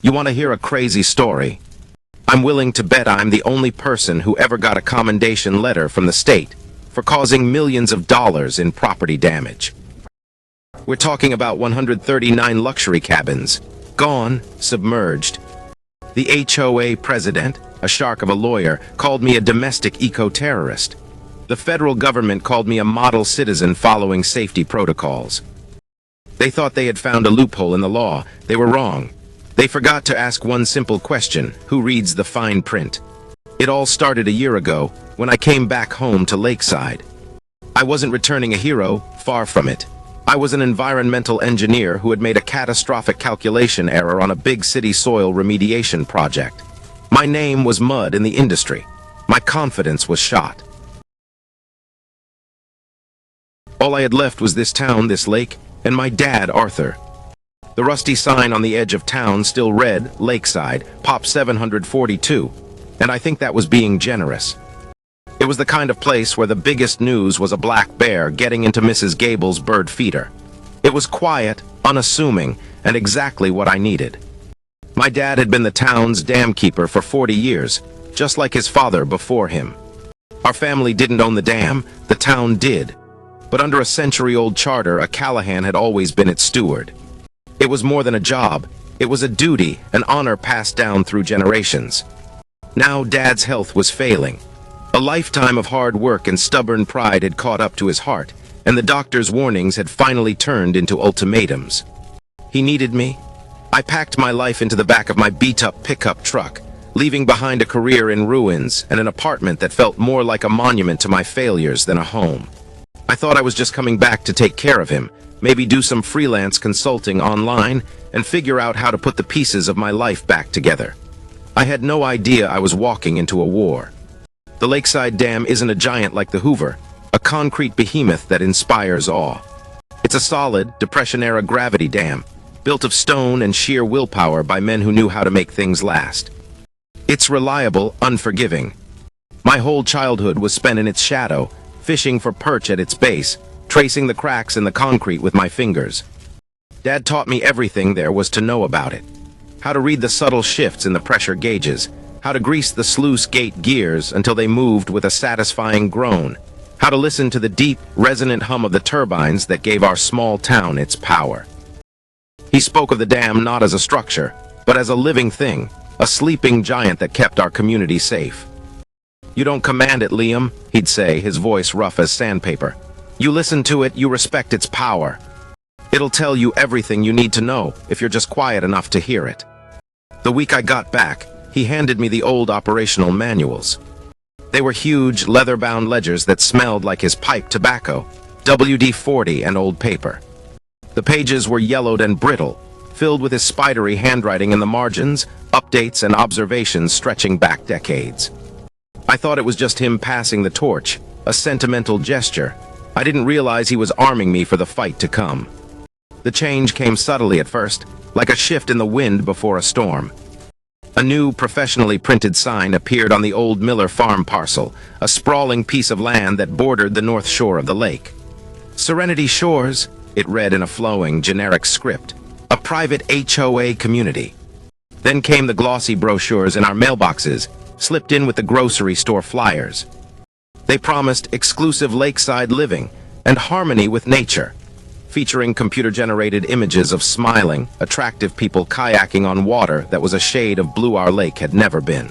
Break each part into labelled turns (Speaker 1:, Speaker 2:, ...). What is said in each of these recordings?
Speaker 1: You want to hear a crazy story? I'm willing to bet I'm the only person who ever got a commendation letter from the state for causing millions of dollars in property damage. We're talking about 139 luxury cabins, gone, submerged. The HOA president, a shark of a lawyer, called me a domestic eco-terrorist. The federal government called me a model citizen following safety protocols. They thought they had found a loophole in the law. They were wrong. They forgot to ask one simple question: who reads the fine print? It all started a year ago, when I came back home to Lakeside. I wasn't returning a hero, far from it. I was an environmental engineer who had made a catastrophic calculation error on a big city soil remediation project. My name was mud in the industry. My confidence was shot. All I had left was this town, this lake, and my dad, Arthur. The rusty sign on the edge of town still read, Lakeside, Pop 742, and I think that was being generous. It was the kind of place where the biggest news was a black bear getting into Mrs. Gable's bird feeder. It was quiet, unassuming, and exactly what I needed. My dad had been the town's dam keeper for 40 years, just like his father before him. Our family didn't own the dam, the town did. But under a century-old charter, a Callahan had always been its steward. It was more than a job. It was a duty, an honor passed down through generations. Now Dad's health was failing. A lifetime of hard work and stubborn pride had caught up to his heart, and the doctor's warnings had finally turned into ultimatums. He needed me. I packed my life into the back of my beat-up pickup truck, leaving behind a career in ruins and an apartment that felt more like a monument to my failures than a home. I thought I was just coming back to take care of him, maybe do some freelance consulting online, and figure out how to put the pieces of my life back together. I had no idea I was walking into a war. The Lakeside Dam isn't a giant like the Hoover, a concrete behemoth that inspires awe. It's a solid, Depression-era gravity dam, built of stone and sheer willpower by men who knew how to make things last. It's reliable, unforgiving. My whole childhood was spent in its shadow, fishing for perch at its base, tracing the cracks in the concrete with my fingers. Dad taught me everything there was to know about it. How to read the subtle shifts in the pressure gauges, how to grease the sluice gate gears until they moved with a satisfying groan, how to listen to the deep, resonant hum of the turbines that gave our small town its power. He spoke of the dam not as a structure, but as a living thing, a sleeping giant that kept our community safe. "You don't command it, Liam," he'd say, his voice rough as sandpaper. "You listen to it, you respect its power. It'll tell you everything you need to know if you're just quiet enough to hear it." The week I got back, he handed me the old operational manuals. They were huge, leather-bound ledgers that smelled like his pipe tobacco, WD-40 and old paper. The pages were yellowed and brittle, filled with his spidery handwriting in the margins, updates and observations stretching back decades. I thought it was just him passing the torch, a sentimental gesture. I didn't realize he was arming me for the fight to come. The change came subtly at first, like a shift in the wind before a storm. A new, professionally printed sign appeared on the old Miller farm parcel, a sprawling piece of land that bordered the north shore of the lake. "Serenity Shores," it read in a flowing, generic script, "a private HOA community." Then came the glossy brochures in our mailboxes, slipped in with the grocery store flyers. They promised exclusive lakeside living and harmony with nature, featuring computer-generated images of smiling, attractive people kayaking on water that was a shade of blue our lake had never been.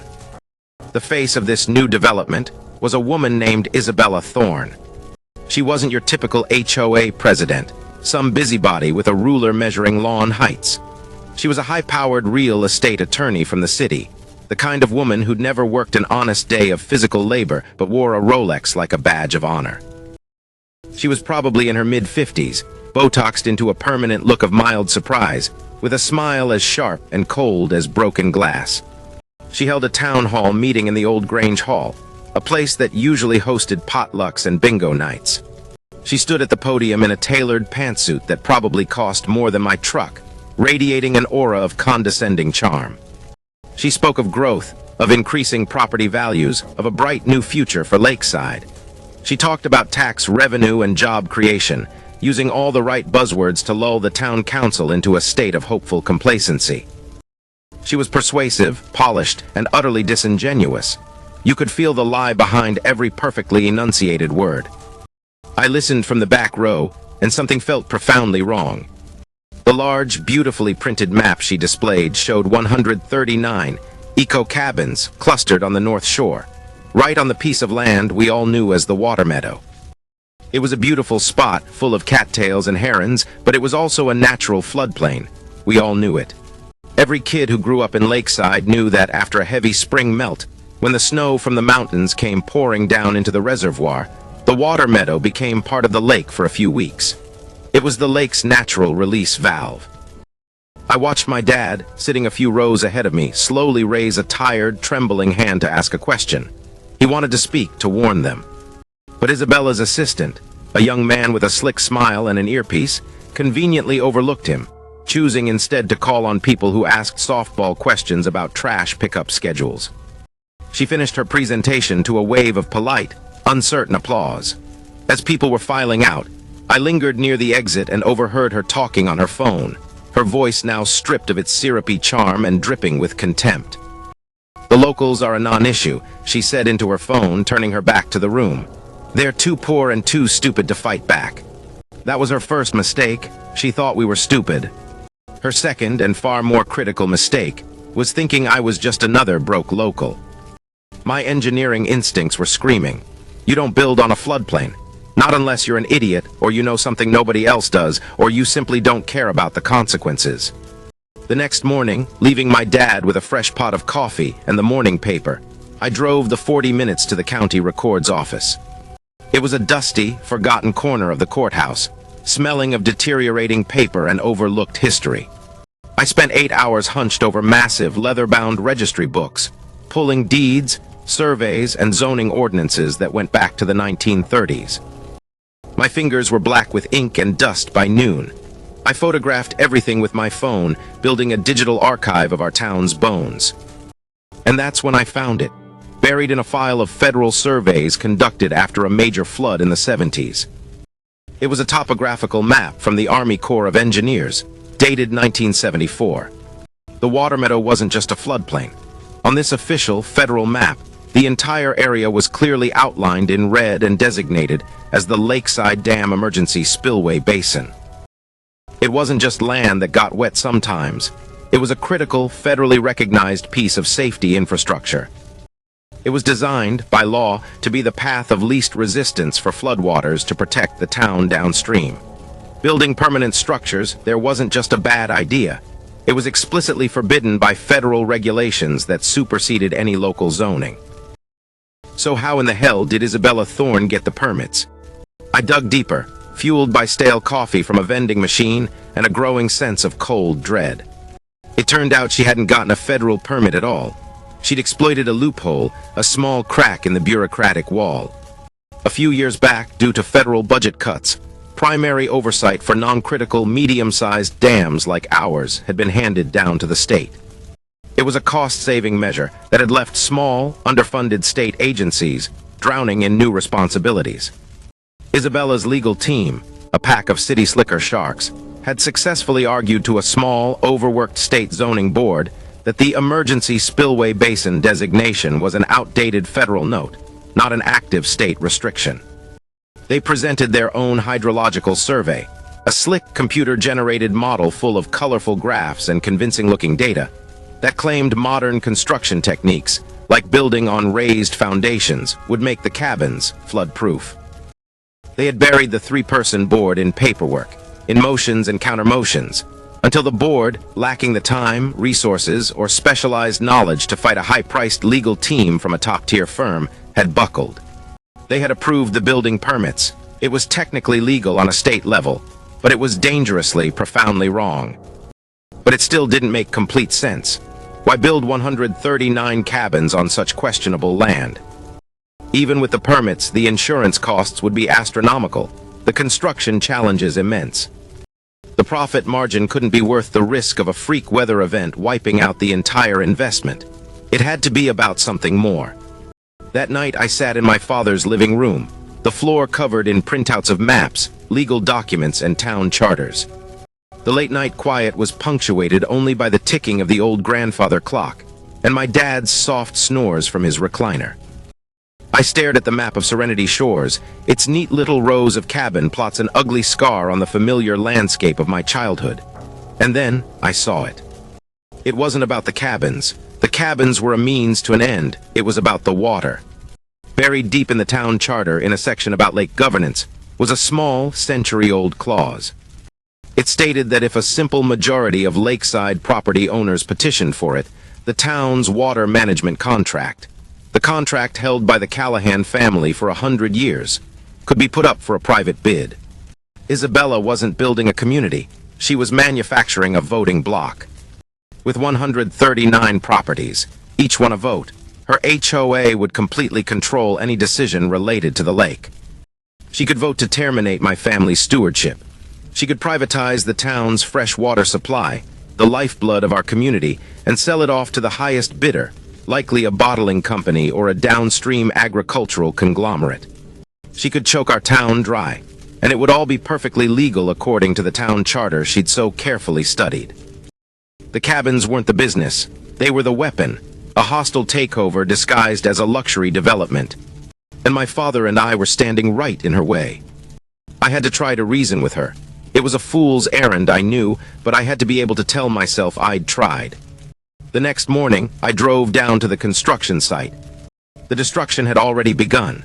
Speaker 1: The face of this new development was a woman named Isabella Thorne. She wasn't your typical HOA president, some busybody with a ruler measuring lawn heights. She was a high-powered real estate attorney from the city, the kind of woman who'd never worked an honest day of physical labor but wore a Rolex like a badge of honor. She was probably in her mid-50s, Botoxed into a permanent look of mild surprise, with a smile as sharp and cold as broken glass. She held a town hall meeting in the old Grange Hall, a place that usually hosted potlucks and bingo nights. She stood at the podium in a tailored pantsuit that probably cost more than my truck, radiating an aura of condescending charm. She spoke of growth, of increasing property values, of a bright new future for Lakeside. She talked about tax revenue and job creation, using all the right buzzwords to lull the town council into a state of hopeful complacency. She was persuasive, polished, and utterly disingenuous. You could feel the lie behind every perfectly enunciated word. I listened from the back row, and something felt profoundly wrong. The large, beautifully printed map she displayed showed 139 eco-cabins clustered on the North Shore, right on the piece of land we all knew as the Water Meadow. It was a beautiful spot full of cattails and herons, but it was also a natural floodplain. We all knew it. Every kid who grew up in Lakeside knew that after a heavy spring melt, when the snow from the mountains came pouring down into the reservoir, the water meadow became part of the lake for a few weeks. It was the lake's natural release valve. I watched my dad, sitting a few rows ahead of me, slowly raise a tired, trembling hand to ask a question. He wanted to speak, to warn them. But Isabella's assistant, a young man with a slick smile and an earpiece, conveniently overlooked him, choosing instead to call on people who asked softball questions about trash pickup schedules. She finished her presentation to a wave of polite, uncertain applause. As people were filing out, I lingered near the exit and overheard her talking on her phone, her voice now stripped of its syrupy charm and dripping with contempt. "The locals are a non-issue," she said into her phone, turning her back to the room. "They're too poor and too stupid to fight back." That was her first mistake. She thought we were stupid. Her second and far more critical mistake was thinking I was just another broke local. My engineering instincts were screaming, "You don't build on a floodplain. Not unless you're an idiot, or you know something nobody else does, or you simply don't care about the consequences." The next morning, leaving my dad with a fresh pot of coffee and the morning paper, I drove the 40 minutes to the county records office. It was a dusty, forgotten corner of the courthouse, smelling of deteriorating paper and overlooked history. I spent 8 hours hunched over massive, leather-bound registry books, pulling deeds, surveys, and zoning ordinances that went back to the 1930s. My fingers were black with ink and dust by noon. I photographed everything with my phone, building a digital archive of our town's bones. And that's when I found it, buried in a file of federal surveys conducted after a major flood in the 70s. It was a topographical map from the Army Corps of Engineers, dated 1974. The water meadow wasn't just a floodplain. On this official federal map, the entire area was clearly outlined in red and designated as the Lakeside Dam Emergency Spillway Basin. It wasn't just land that got wet sometimes. It was a critical, federally recognized piece of safety infrastructure. It was designed, by law, to be the path of least resistance for floodwaters to protect the town downstream. Building permanent structures there wasn't just a bad idea. It was explicitly forbidden by federal regulations that superseded any local zoning. So how in the hell did Isabella Thorne get the permits? I dug deeper, fueled by stale coffee from a vending machine and a growing sense of cold dread. It turned out she hadn't gotten a federal permit at all. She'd exploited a loophole, a small crack in the bureaucratic wall. A few years back, due to federal budget cuts, primary oversight for non-critical, medium-sized dams like ours had been handed down to the state. It was a cost-saving measure that had left small, underfunded state agencies drowning in new responsibilities. Isabella's legal team, a pack of city slicker sharks, had successfully argued to a small, overworked state zoning board that the emergency spillway basin designation was an outdated federal note, not an active state restriction. They presented their own hydrological survey, a slick computer-generated model full of colorful graphs and convincing-looking data that claimed modern construction techniques, like building on raised foundations, would make the cabins flood-proof. They had buried the three-person board in paperwork, in motions and counter-motions, until the board, lacking the time, resources, or specialized knowledge to fight a high-priced legal team from a top-tier firm, had buckled. They had approved the building permits. It was technically legal on a state level, but it was dangerously, profoundly wrong. But it still didn't make complete sense. Why build 139 cabins on such questionable land? Even with the permits, the insurance costs would be astronomical, the construction challenges immense. The profit margin couldn't be worth the risk of a freak weather event wiping out the entire investment. It had to be about something more. That night I sat in my father's living room, the floor covered in printouts of maps, legal documents, and town charters. The late-night quiet was punctuated only by the ticking of the old grandfather clock and my dad's soft snores from his recliner. I stared at the map of Serenity Shores. Its neat little rows of cabin plots an ugly scar on the familiar landscape of my childhood. And then I saw it. It wasn't about the cabins. The cabins were a means to an end. It was about the water. Buried deep in the town charter, in a section about lake governance, was a small, century-old clause. It stated that if a simple majority of lakeside property owners petitioned for it, the town's water management contract, the contract held by the Callahan family for 100 years, could be put up for a private bid. Isabella wasn't building a community. She was manufacturing a voting block. With 139 properties, each one a vote, her HOA would completely control any decision related to the lake. She could vote to terminate my family's stewardship. She could privatize the town's fresh water supply, the lifeblood of our community, and sell it off to the highest bidder, likely a bottling company or a downstream agricultural conglomerate. She could choke our town dry, and it would all be perfectly legal according to the town charter she'd so carefully studied. The cabins weren't the business. They were the weapon, a hostile takeover disguised as a luxury development. And my father and I were standing right in her way. I had to try to reason with her. It was a fool's errand, I knew, but I had to be able to tell myself I'd tried. The next morning, I drove down to the construction site. The destruction had already begun.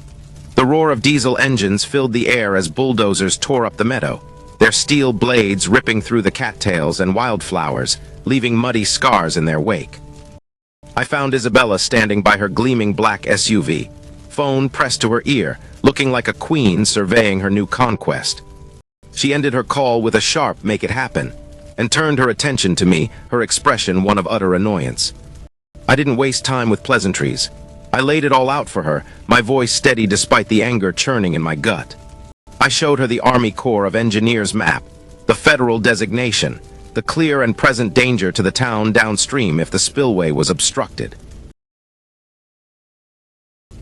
Speaker 1: The roar of diesel engines filled the air as bulldozers tore up the meadow, their steel blades ripping through the cattails and wildflowers, leaving muddy scars in their wake. I found Isabella standing by her gleaming black SUV, phone pressed to her ear, looking like a queen surveying her new conquest. She ended her call with a sharp "make it happen," and turned her attention to me, her expression one of utter annoyance. I didn't waste time with pleasantries. I laid it all out for her, my voice steady despite the anger churning in my gut. I showed her the Army Corps of Engineers map, the federal designation, the clear and present danger to the town downstream if the spillway was obstructed.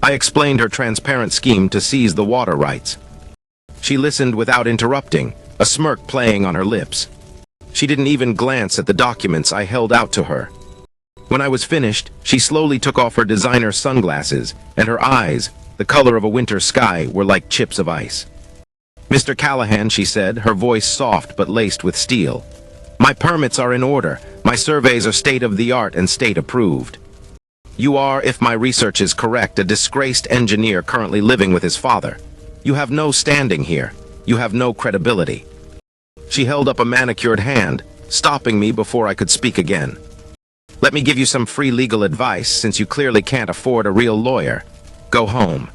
Speaker 1: I explained her transparent scheme to seize the water rights. She listened without interrupting, a smirk playing on her lips. She didn't even glance at the documents I held out to her. When I was finished, she slowly took off her designer sunglasses, and her eyes, the color of a winter sky, were like chips of ice. "Mr. Callahan," she said, her voice soft but laced with steel. "My permits are in order. My surveys are state-of-the-art and state-approved. You are, if my research is correct, a disgraced engineer currently living with his father. You have no standing here. You have no credibility." She held up a manicured hand, stopping me before I could speak again. "Let me give you some free legal advice, since you clearly can't afford a real lawyer. Go home.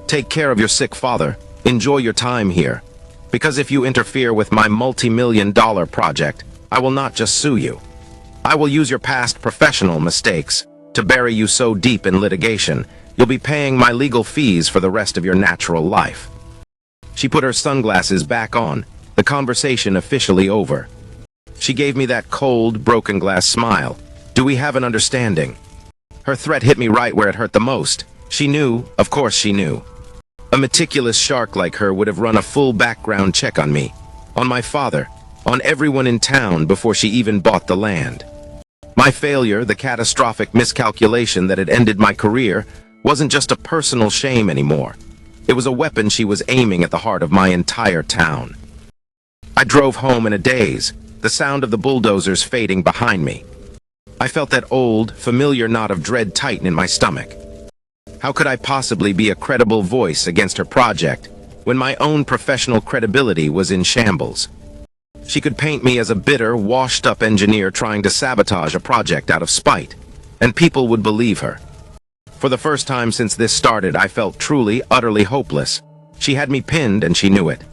Speaker 1: Take care of your sick father. Enjoy your time here. Because if you interfere with my multi-million-dollar project, I will not just sue you. I will use your past professional mistakes to bury you so deep in litigation, you'll be paying my legal fees for the rest of your natural life." She put her sunglasses back on, the conversation officially over. She gave me that cold, broken glass smile. "Do we have an understanding?" Her threat hit me right where it hurt the most. She knew, of course she knew. A meticulous shark like her would have run a full background check on me, on my father, on everyone in town before she even bought the land. My failure, the catastrophic miscalculation that had ended my career, wasn't just a personal shame anymore. It was a weapon she was aiming at the heart of my entire town. I drove home in a daze, the sound of the bulldozers fading behind me. I felt that old, familiar knot of dread tighten in my stomach. How could I possibly be a credible voice against her project when my own professional credibility was in shambles? She could paint me as a bitter, washed-up engineer trying to sabotage a project out of spite, and people would believe her. For the first time since this started, I felt truly, utterly hopeless. She had me pinned, and she knew it.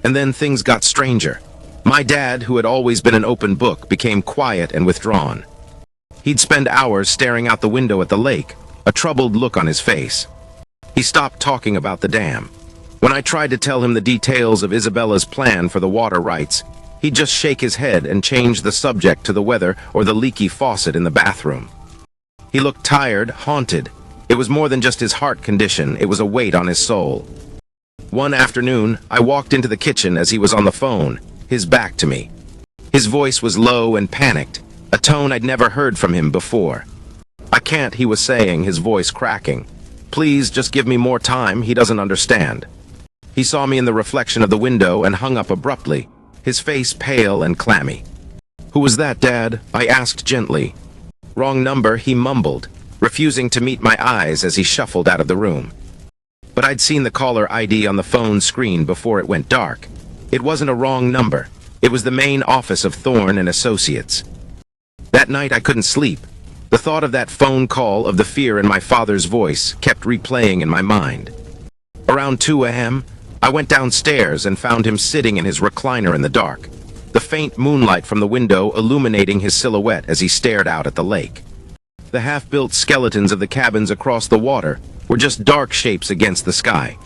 Speaker 1: And then things got stranger. My dad, who had always been an open book, became quiet and withdrawn. He'd spend hours staring out the window at the lake, a troubled look on his face. He stopped talking about the dam. When I tried to tell him the details of Isabella's plan for the water rights, he'd just shake his head and change the subject to the weather or the leaky faucet in the bathroom. He looked tired, haunted. It was more than just his heart condition, it was a weight on his soul. One afternoon, I walked into the kitchen as he was on the phone, his back to me. His voice was low and panicked, a tone I'd never heard from him before. "I can't," he was saying, his voice cracking. "Please, just give me more time, he doesn't understand." He saw me in the reflection of the window and hung up abruptly, his face pale and clammy. "Who was that, Dad?" I asked gently. "Wrong number," he mumbled, refusing to meet my eyes as he shuffled out of the room. But I'd seen the caller ID on the phone screen before it went dark. It wasn't a wrong number. It was the main office of Thorne and Associates. That night I couldn't sleep. The thought of that phone call, of the fear in my father's voice, kept replaying in my mind. Around 2 a.m., I went downstairs and found him sitting in his recliner in the dark, the faint moonlight from the window illuminating his silhouette as he stared out at the lake. The half-built skeletons of the cabins across the water were just dark shapes against the sky.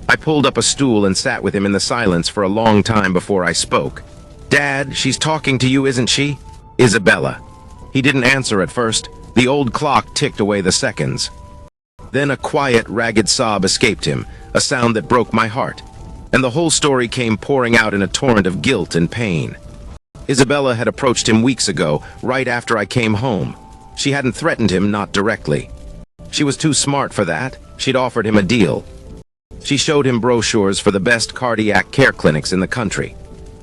Speaker 1: I pulled up a stool and sat with him in the silence for a long time before I spoke. "Dad, she's talking to you, isn't she?" "Isabella." He didn't answer at first. The old clock ticked away the seconds. Then a quiet, ragged sob escaped him, a sound that broke my heart, and the whole story came pouring out in a torrent of guilt and pain. Isabella had approached him weeks ago, right after I came home. She hadn't threatened him, not directly. She was too smart for that. She'd offered him a deal. She showed him brochures for the best cardiac care clinics in the country.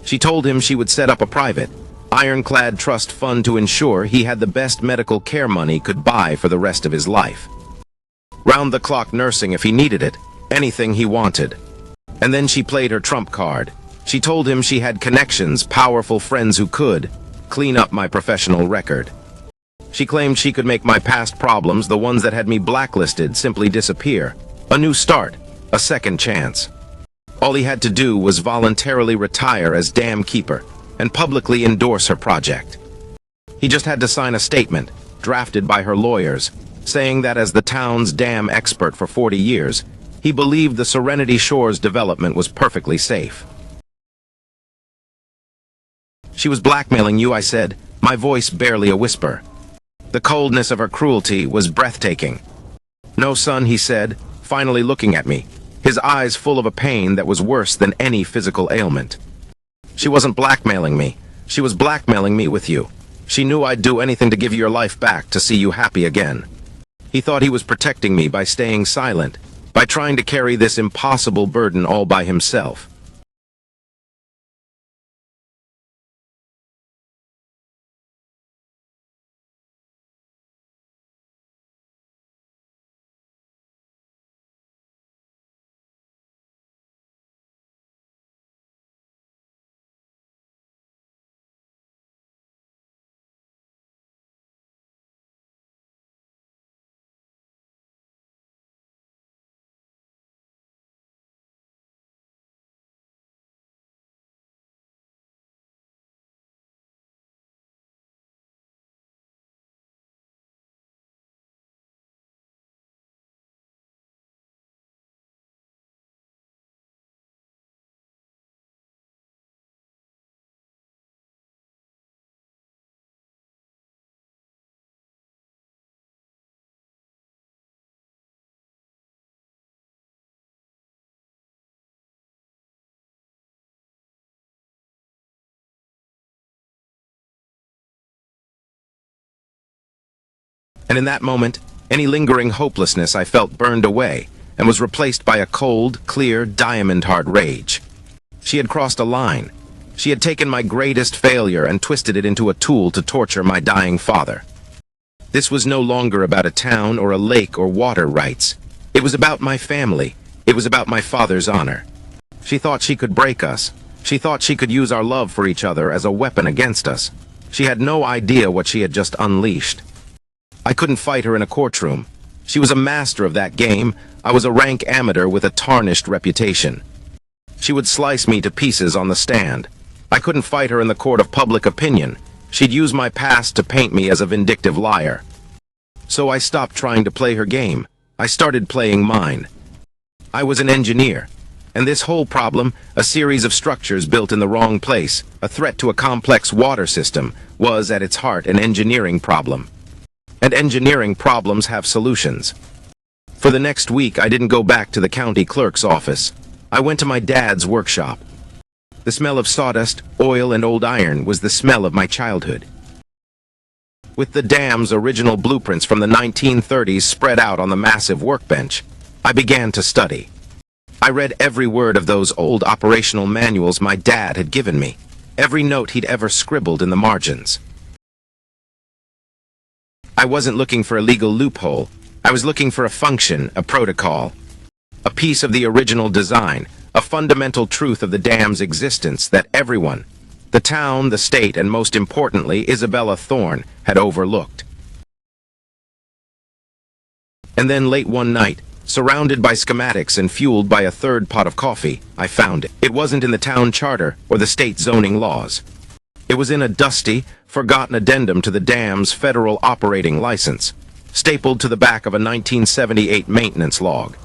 Speaker 1: She told him she would set up a private, ironclad trust fund to ensure he had the best medical care money could buy for the rest of his life. Round-the-clock nursing if he needed it, anything he wanted. And then she played her trump card. She told him she had connections, powerful friends who could clean up my professional record. She claimed she could make my past problems, the ones that had me blacklisted, simply disappear. A new start, a second chance. All he had to do was voluntarily retire as dam keeper and publicly endorse her project. He just had to sign a statement, drafted by her lawyers, saying that as the town's dam expert for 40 years, he believed the Serenity Shores development was perfectly safe. "She was blackmailing you," I said, my voice barely a whisper. The coldness of her cruelty was breathtaking. "No, son," he said, finally looking at me, his eyes full of a pain that was worse than any physical ailment. "She wasn't blackmailing me. She was blackmailing me with you. She knew I'd do anything to give you your life back, to see you happy again." He thought he was protecting me by staying silent, by trying to carry this impossible burden all by himself. And in that moment, any lingering hopelessness I felt burned away and was replaced by a cold, clear, diamond-hard rage. She had crossed a line. She had taken my greatest failure and twisted it into a tool to torture my dying father. This was no longer about a town or a lake or water rights. It was about my family. It was about my father's honor. She thought she could break us. She thought she could use our love for each other as a weapon against us. She had no idea what she had just unleashed. I couldn't fight her in a courtroom. She was a master of that game. I was a rank amateur with a tarnished reputation. She would slice me to pieces on the stand. I couldn't fight her in the court of public opinion. She'd use my past to paint me as a vindictive liar. So I stopped trying to play her game. I started playing mine. I was an engineer, and this whole problem, a series of structures built in the wrong place, a threat to a complex water system, was at its heart an engineering problem. And engineering problems have solutions. For the next week, I didn't go back to the county clerk's office. I went to my dad's workshop. The smell of sawdust, oil, and old iron was the smell of my childhood. With the dam's original blueprints from the 1930s spread out on the massive workbench, I began to study. I read every word of those old operational manuals my dad had given me, every note he'd ever scribbled in the margins. I wasn't looking for a legal loophole. I was looking for a function, a protocol, a piece of the original design, a fundamental truth of the dam's existence that everyone, the town, the state, and most importantly, Isabella Thorne, had overlooked. And then late one night, surrounded by schematics and fueled by a third pot of coffee, I found it. It wasn't in the town charter or the state zoning laws. It was in a dusty, forgotten addendum to the dam's federal operating license, stapled to the back of a 1978 maintenance log.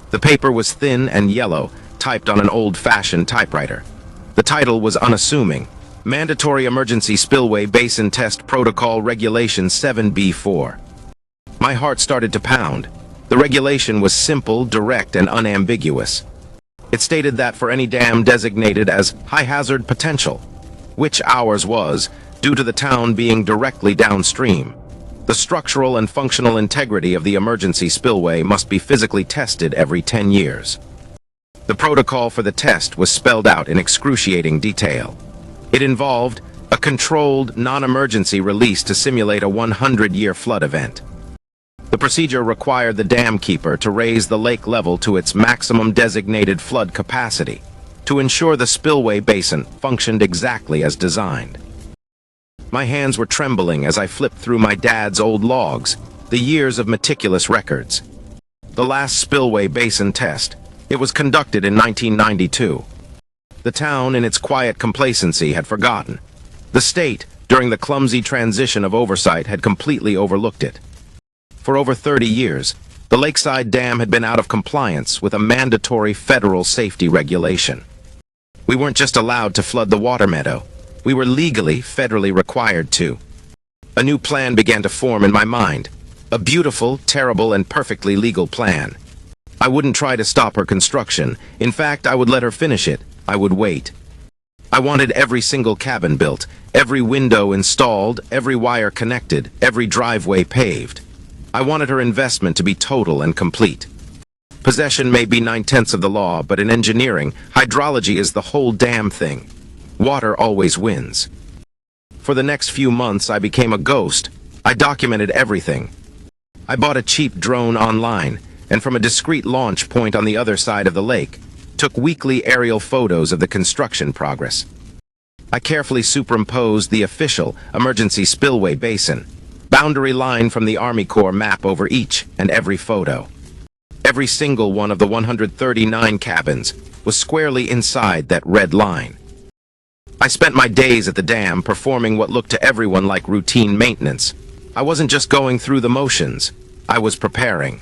Speaker 1: The paper was thin and yellow, typed on an old-fashioned typewriter. The title was unassuming: Mandatory Emergency Spillway Basin Test Protocol Regulation 7B4. My heart started to pound. The regulation was simple, direct, and unambiguous. It stated that for any dam designated as high-hazard potential, which ours was, due to the town being directly downstream, the structural and functional integrity of the emergency spillway must be physically tested every 10 years. The protocol for the test was spelled out in excruciating detail. It involved a controlled, non-emergency release to simulate a 100-year flood event. The procedure required the dam keeper to raise the lake level to its maximum designated flood capacity to ensure the spillway basin functioned exactly as designed. My hands were trembling as I flipped through my dad's old logs, the years of meticulous records. The last spillway basin test. It was conducted in 1992. The town, in its quiet complacency, had forgotten. The state, during the clumsy transition of oversight, had completely overlooked it. For over 30 years, the Lakeside Dam had been out of compliance with a mandatory federal safety regulation. We weren't just allowed to flood the water meadow. We were legally, federally required to. A new plan began to form in my mind. A beautiful, terrible, and perfectly legal plan. I wouldn't try to stop her construction. In fact, I would let her finish it. I would wait. I wanted every single cabin built, every window installed, every wire connected, every driveway paved. I wanted her investment to be total and complete. Possession may be 9/10 of the law, but in engineering, hydrology is the whole damn thing. Water always wins. For the next few months, I became a ghost. I documented everything. I bought a cheap drone online, and from a discreet launch point on the other side of the lake, took weekly aerial photos of the construction progress. I carefully superimposed the official emergency spillway basin, boundary line from the Army Corps map over each and every photo. Every single one of the 139 cabins was squarely inside that red line. I spent my days at the dam performing what looked to everyone like routine maintenance. I wasn't just going through the motions. I was preparing.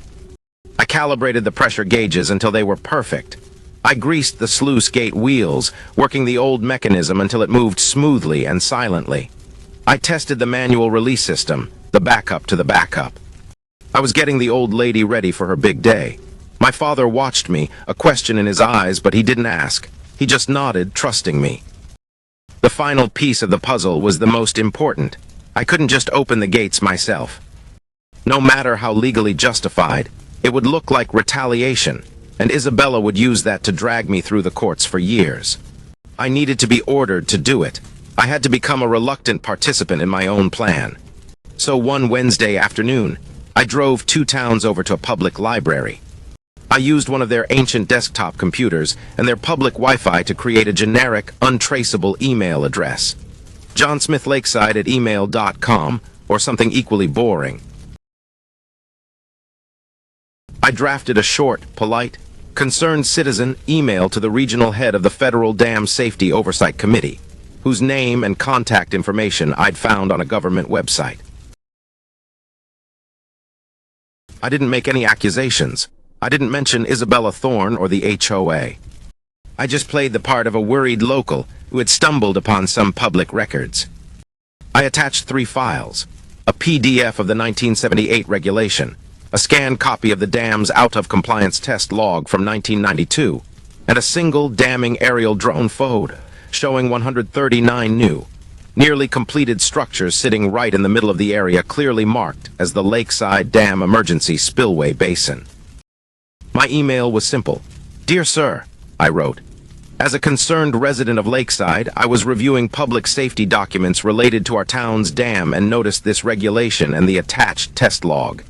Speaker 1: I calibrated the pressure gauges until they were perfect. I greased the sluice gate wheels, working the old mechanism until it moved smoothly and silently. I tested the manual release system, the backup to the backup. I was getting the old lady ready for her big day. My father watched me, a question in his eyes, but he didn't ask. He just nodded, trusting me. The final piece of the puzzle was the most important. I couldn't just open the gates myself. No matter how legally justified, it would look like retaliation, and Isabella would use that to drag me through the courts for years. I needed to be ordered to do it. I had to become a reluctant participant in my own plan. So one Wednesday afternoon, I drove 2 towns over to a public library. I used one of their ancient desktop computers and their public Wi-Fi to create a generic, untraceable email address. johnsmithlakeside@email.com, or something equally boring. I drafted a short, polite, concerned citizen email to the regional head of the Federal Dam Safety Oversight Committee, whose name and contact information I'd found on a government website. I didn't make any accusations. I didn't mention Isabella Thorne or the HOA. I just played the part of a worried local who had stumbled upon some public records. I attached 3 files: a PDF of the 1978 regulation, a scanned copy of the dam's out-of-compliance test log from 1992, and a single damning aerial drone photo showing 139 new, nearly completed structures sitting right in the middle of the area clearly marked as the Lakeside Dam Emergency Spillway Basin. My email was simple. "Dear Sir," I wrote, "as a concerned resident of Lakeside, I was reviewing public safety documents related to our town's dam and noticed this regulation and the attached test log.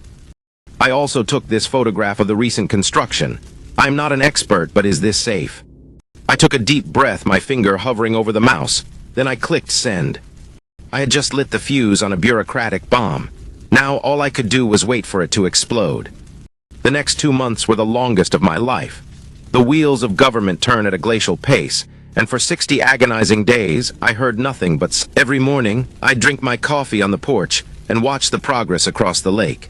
Speaker 1: I also took this photograph of the recent construction. I'm not an expert, but is this safe?" I took a deep breath, my finger hovering over the mouse. Then I clicked send. I had just lit the fuse on a bureaucratic bomb. Now all I could do was wait for it to explode. The next 2 months were the longest of my life. The wheels of government turn at a glacial pace, and for 60 agonizing days, I heard nothing but every morning, I'd drink my coffee on the porch and watch the progress across the lake.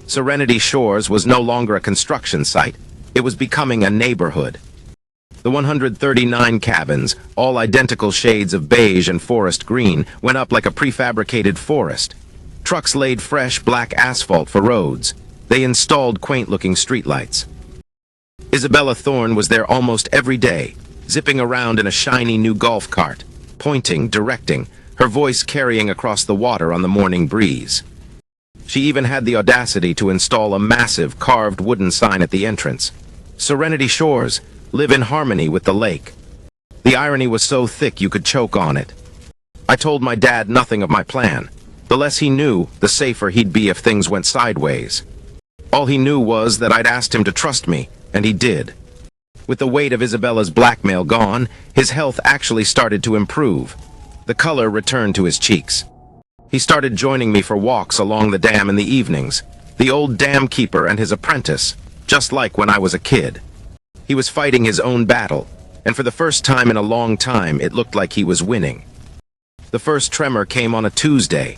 Speaker 1: Serenity Shores was no longer a construction site. It was becoming a neighborhood. The 139 cabins, all identical shades of beige and forest green, went up like a prefabricated forest. Trucks laid fresh black asphalt for roads. They installed quaint-looking streetlights. Isabella Thorne was there almost every day, zipping around in a shiny new golf cart, pointing, directing, her voice carrying across the water on the morning breeze. She even had the audacity to install a massive carved wooden sign at the entrance. "Serenity Shores, live in harmony with the lake." The irony was so thick you could choke on it. I told my dad nothing of my plan. The less he knew, the safer he'd be if things went sideways. All he knew was that I'd asked him to trust me, and he did. With the weight of Isabella's blackmail gone, his health actually started to improve. The color returned to his cheeks. He started joining me for walks along the dam in the evenings, the old dam keeper and his apprentice, just like when I was a kid. He was fighting his own battle, and for the first time in a long time, it looked like he was winning. The first tremor came on a Tuesday.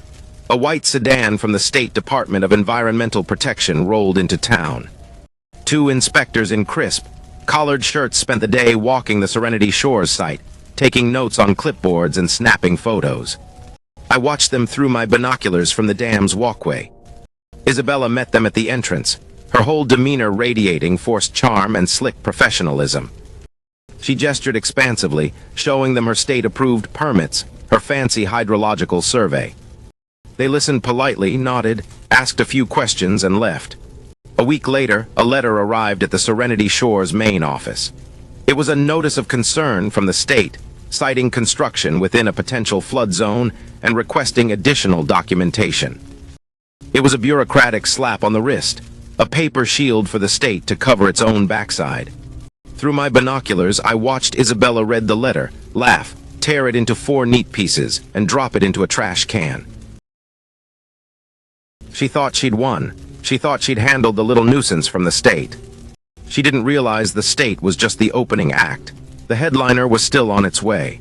Speaker 1: A white sedan from the State Department of Environmental Protection rolled into town. 2 inspectors in crisp, collared shirts spent the day walking the Serenity Shores site, taking notes on clipboards and snapping photos. I watched them through my binoculars from the dam's walkway. Isabella met them at the entrance, her whole demeanor radiating forced charm and slick professionalism. She gestured expansively, showing them her state-approved permits, her fancy hydrological survey. They listened politely, nodded, asked a few questions, and left. A week later, a letter arrived at the Serenity Shores main office. It was a notice of concern from the state, citing construction within a potential flood zone and requesting additional documentation. It was a bureaucratic slap on the wrist, a paper shield for the state to cover its own backside. Through my binoculars, I watched Isabella read the letter, laugh, tear it into 4 neat pieces, and drop it into a trash can. She thought she'd won. She thought she'd handled the little nuisance from the state. She didn't realize the state was just the opening act. The headliner was still on its way.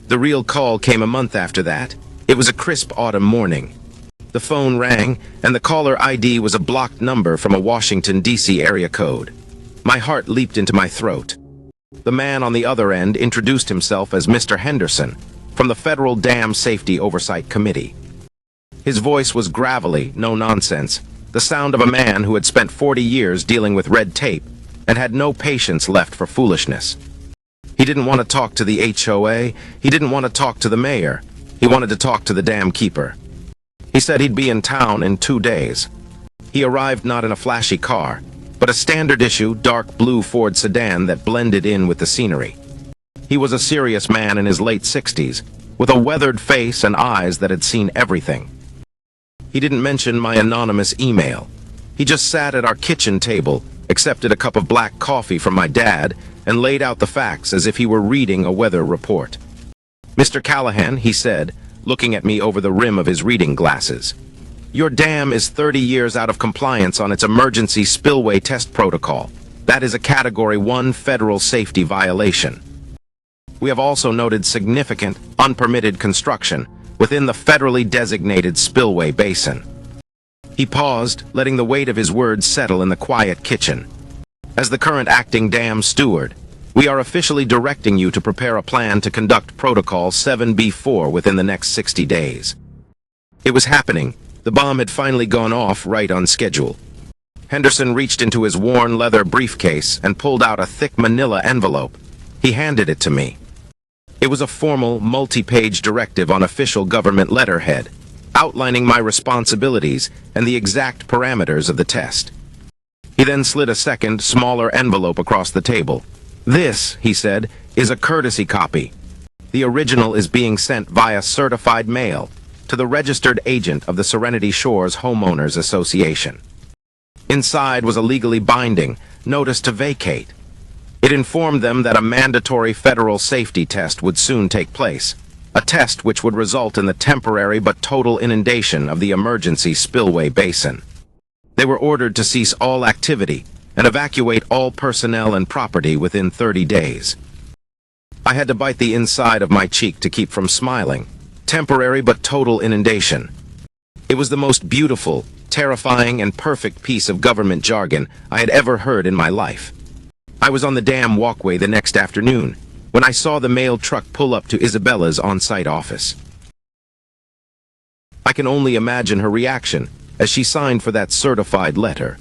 Speaker 1: The real call came a month after that. It was a crisp autumn morning. The phone rang, and the caller ID was a blocked number from a Washington, D.C. area code. My heart leaped into my throat. The man on the other end introduced himself as Mr. Henderson, from the Federal Dam Safety Oversight Committee. His voice was gravelly, no nonsense, the sound of a man who had spent 40 years dealing with red tape and had no patience left for foolishness. He didn't want to talk to the HOA, he didn't want to talk to the mayor, he wanted to talk to the dam keeper. He said he'd be in town in 2 days. He arrived not in a flashy car, but a standard-issue, dark blue Ford sedan that blended in with the scenery. He was a serious man in his late 60s, with a weathered face and eyes that had seen everything. He didn't mention my anonymous email. He just sat at our kitchen table, accepted a cup of black coffee from my dad, and laid out the facts as if he were reading a weather report. "Mr. Callahan," he said, looking at me over the rim of his reading glasses, "your dam is 30 years out of compliance on its emergency spillway test protocol. That is a Category 1 federal safety violation. We have also noted significant, unpermitted construction within the federally designated spillway basin." He paused, letting the weight of his words settle in the quiet kitchen. "As the current acting dam steward, we are officially directing you to prepare a plan to conduct Protocol 7B4 within the next 60 days. It was happening. The bomb had finally gone off right on schedule. Henderson reached into his worn leather briefcase and pulled out a thick manila envelope. He handed it to me. It was a formal, multi-page directive on official government letterhead, outlining my responsibilities and the exact parameters of the test. He then slid a second, smaller envelope across the table. "This," he said, "is a courtesy copy. The original is being sent via certified mail to the registered agent of the Serenity Shores Homeowners Association." Inside was a legally binding notice to vacate. It informed them that a mandatory federal safety test would soon take place, a test which would result in the temporary but total inundation of the emergency spillway basin. They were ordered to cease all activity and evacuate all personnel and property within 30 days. I had to bite the inside of my cheek to keep from smiling. Temporary but total inundation. It was the most beautiful, terrifying, and perfect piece of government jargon I had ever heard in my life. I was on the dam walkway the next afternoon when I saw the mail truck pull up to Isabella's on-site office. I can only imagine her reaction as she signed for that certified letter.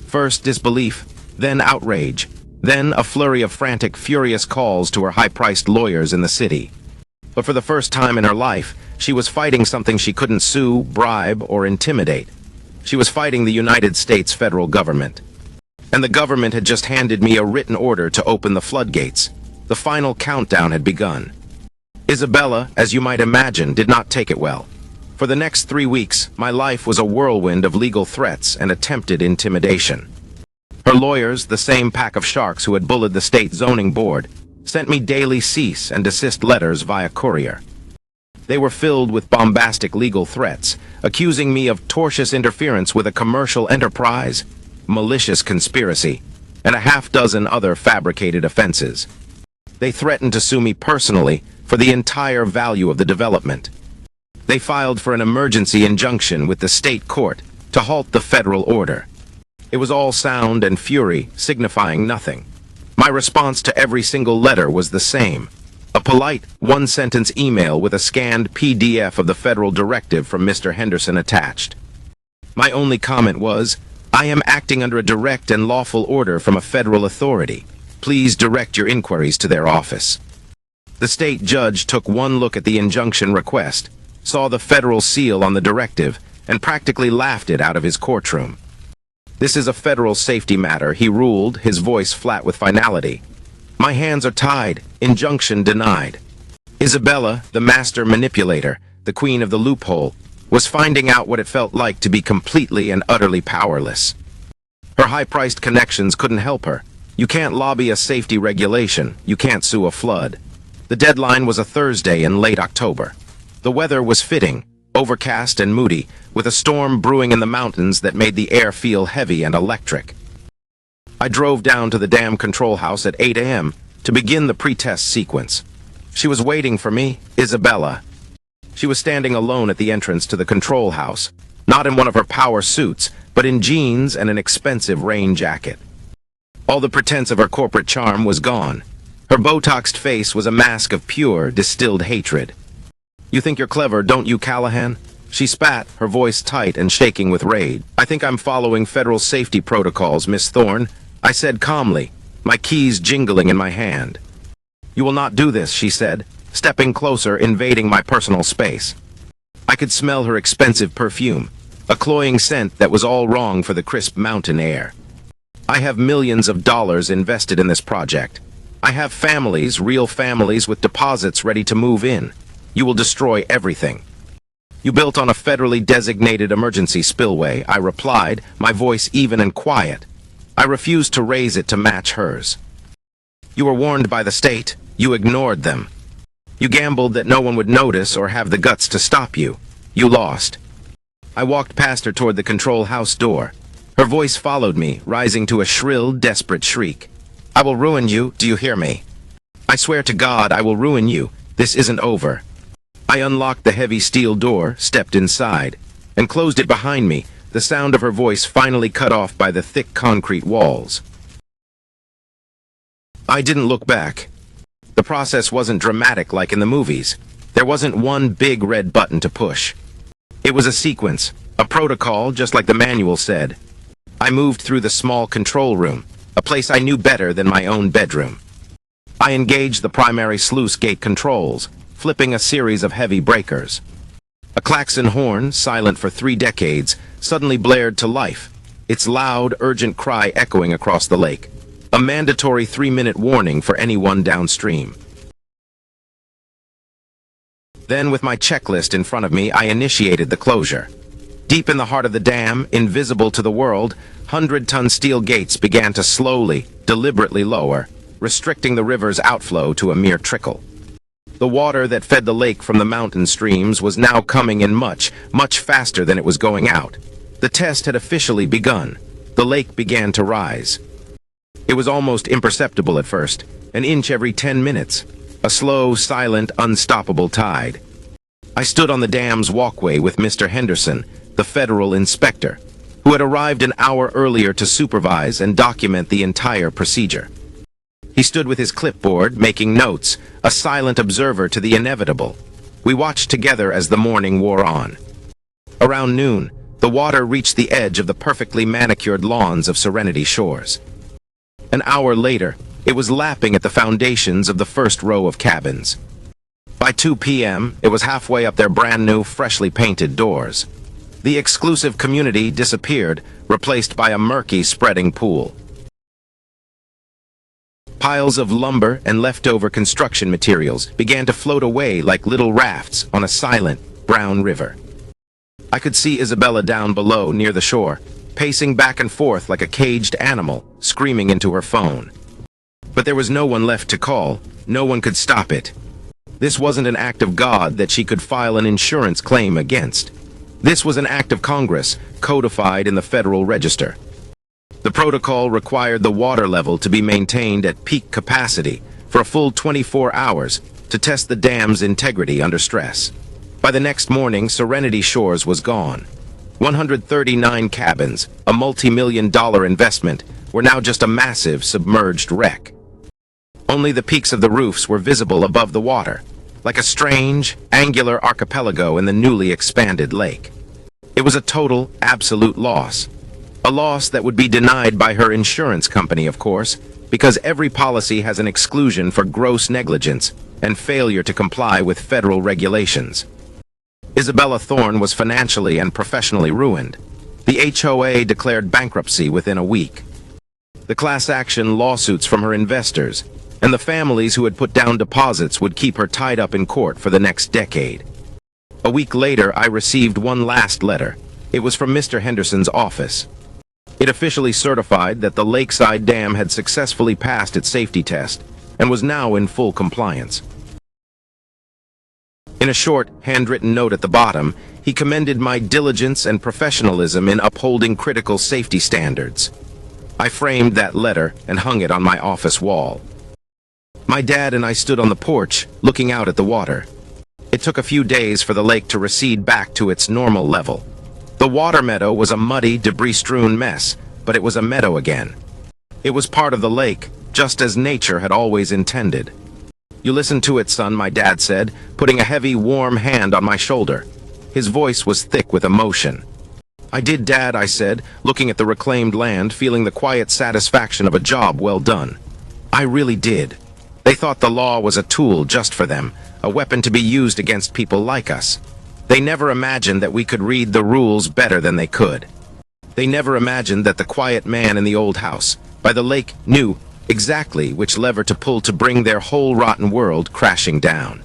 Speaker 1: First disbelief, then outrage, then a flurry of frantic, furious calls to her high-priced lawyers in the city. But for the first time in her life, she was fighting something she couldn't sue, bribe, or intimidate. She was fighting the United States federal government. And the government had just handed me a written order to open the floodgates. The final countdown had begun. Isabella, as you might imagine, did not take it well. For the next 3 weeks, my life was a whirlwind of legal threats and attempted intimidation. Her lawyers, the same pack of sharks who had bullied the state zoning board, sent me daily cease and desist letters via courier. They were filled with bombastic legal threats, accusing me of tortious interference with a commercial enterprise, malicious conspiracy, and a half-dozen other fabricated offenses. They threatened to sue me personally for the entire value of the development. They filed for an emergency injunction with the state court to halt the federal order. It was all sound and fury, signifying nothing. My response to every single letter was the same. A polite, one-sentence email with a scanned PDF of the federal directive from Mr. Henderson attached. My only comment was, "I am acting under a direct and lawful order from a federal authority. Please direct your inquiries to their office." The state judge took one look at the injunction request, saw the federal seal on the directive, and practically laughed it out of his courtroom. "This is a federal safety matter," he ruled, his voice flat with finality. "My hands are tied. Injunction denied." Isabella, the master manipulator, the queen of the loophole, was finding out what it felt like to be completely and utterly powerless. Her high-priced connections couldn't help her. You can't lobby a safety regulation. You can't sue a flood. The deadline was a Thursday in late October. The weather was fitting, overcast and moody, with a storm brewing in the mountains that made the air feel heavy and electric. I drove down to the dam control house at 8 a.m. to begin the pre-test sequence. She was waiting for me, Isabella. She was standing alone at the entrance to the control house, not in one of her power suits, but in jeans and an expensive rain jacket. All the pretense of her corporate charm was gone. Her Botoxed face was a mask of pure, distilled hatred. "You think you're clever, don't you, Callahan?" She spat, her voice tight and shaking with rage. "I think I'm following federal safety protocols, Miss Thorne," I said calmly, my keys jingling in my hand. "You will not do this," she said, stepping closer, invading my personal space. I could smell her expensive perfume, a cloying scent that was all wrong for the crisp mountain air. "I have millions of dollars invested in this project. I have families, real families with deposits ready to move in. You will destroy everything." "You built on a federally designated emergency spillway," I replied, my voice even and quiet. I refused to raise it to match hers. "You were warned by the state. You ignored them. You gambled that no one would notice or have the guts to stop you. You lost." I walked past her toward the control house door. Her voice followed me, rising to a shrill, desperate shriek. "I will ruin you, do you hear me? I swear to God I will ruin you. This isn't over." I unlocked the heavy steel door, stepped inside, and closed it behind me, the sound of her voice finally cut off by the thick concrete walls. I didn't look back. The process wasn't dramatic like in the movies. There wasn't one big red button to push. It was a sequence, a protocol, just like the manual said. I moved through the small control room, a place I knew better than my own bedroom. I engaged the primary sluice gate controls, flipping a series of heavy breakers. A klaxon horn, silent for 3 decades, suddenly blared to life, its loud, urgent cry echoing across the lake, a mandatory 3-minute warning for anyone downstream. Then, with my checklist in front of me, I initiated the closure. Deep in the heart of the dam, invisible to the world, 100-ton steel gates began to slowly, deliberately lower, restricting the river's outflow to a mere trickle. The water that fed the lake from the mountain streams was now coming in much, much faster than it was going out. The test had officially begun. The lake began to rise. It was almost imperceptible at first, an inch every 10 minutes, a slow, silent, unstoppable tide. I stood on the dam's walkway with Mr. Henderson, the federal inspector, who had arrived an hour earlier to supervise and document the entire procedure. He stood with his clipboard, making notes, a silent observer to the inevitable. We watched together as the morning wore on. Around noon, the water reached the edge of the perfectly manicured lawns of Serenity Shores. An hour later, it was lapping at the foundations of the first row of cabins. By 2 p.m., it was halfway up their brand-new, freshly painted doors. The exclusive community disappeared, replaced by a murky, spreading pool. Piles of lumber and leftover construction materials began to float away like little rafts on a silent, brown river. I could see Isabella down below near the shore, pacing back and forth like a caged animal, screaming into her phone. But there was no one left to call. No one could stop it. This wasn't an act of God that she could file an insurance claim against. This was an act of Congress, codified in the Federal Register. The protocol required the water level to be maintained at peak capacity for a full 24 hours to test the dam's integrity under stress. By the next morning, Serenity Shores was gone. 139 cabins, a multi-million-dollar investment, were now just a massive, submerged wreck. Only the peaks of the roofs were visible above the water, like a strange, angular archipelago in the newly expanded lake. It was a total, absolute loss. A loss that would be denied by her insurance company, of course, because every policy has an exclusion for gross negligence and failure to comply with federal regulations. Isabella Thorne was financially and professionally ruined. The HOA declared bankruptcy within a week. The class action lawsuits from her investors and the families who had put down deposits would keep her tied up in court for the next decade. A week later, I received one last letter. It was from Mr. Henderson's office. It officially certified that the Lakeside Dam had successfully passed its safety test and was now in full compliance. In a short, handwritten note at the bottom, he commended my diligence and professionalism in upholding critical safety standards. I framed that letter and hung it on my office wall. My dad and I stood on the porch, looking out at the water. It took a few days for the lake to recede back to its normal level. The water meadow was a muddy, debris-strewn mess, but it was a meadow again. It was part of the lake, just as nature had always intended. "You listen to it, son," my dad said, putting a heavy, warm hand on my shoulder. His voice was thick with emotion. "I did, Dad," I said, looking at the reclaimed land, feeling the quiet satisfaction of a job well done. "I really did. They thought the law was a tool just for them, a weapon to be used against people like us. They never imagined that we could read the rules better than they could. They never imagined that the quiet man in the old house by the lake knew exactly which lever to pull to bring their whole rotten world crashing down."